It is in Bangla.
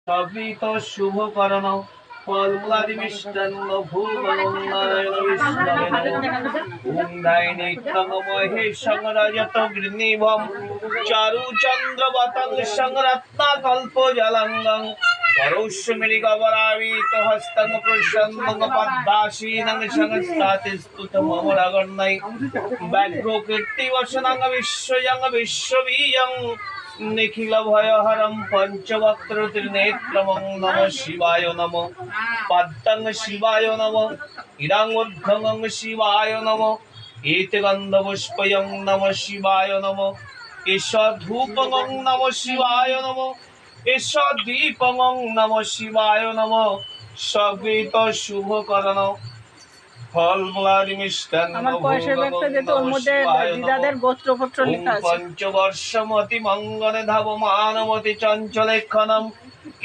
সবই তো শুভ করণ ফলমূলাদি মিষ্টান্ন ভূগণং নারায়ণ বিষ্ণবে নিত্যং মহেশং রজত গৃণীভম চারু চন্দ্র বতংসং রত্নাকল্প জলঙ্গং পরৌষ্যমিরিগবরাবিত হস্তং প্রসন্নং পদ্মাসীনং সংস্থাতিস্তুত মমরগণৈ ব্যাঘ্র কীর্তিবসনং বিশ্বজং বিশ্ববীজং নিখিল ভয়হরম পঞ্চবক্ত্র ত্রিনেত্রমং নম শিবায় নম পদ্মং শিবায় নম ইদং উদ্ধং শিবায় নম এতগন্ধ পুষ্পয়ং নম শিবায় নম এষ ধূপং নম শিবায় নম এষ দীপং নম শিবায় নম সবিত শুভকরণ ফলমূলাদি মিষ্টান্ন পঞ্চবর্ষমতি মঙ্গলে ধাবমানমতি চঞ্চলেক্ষণম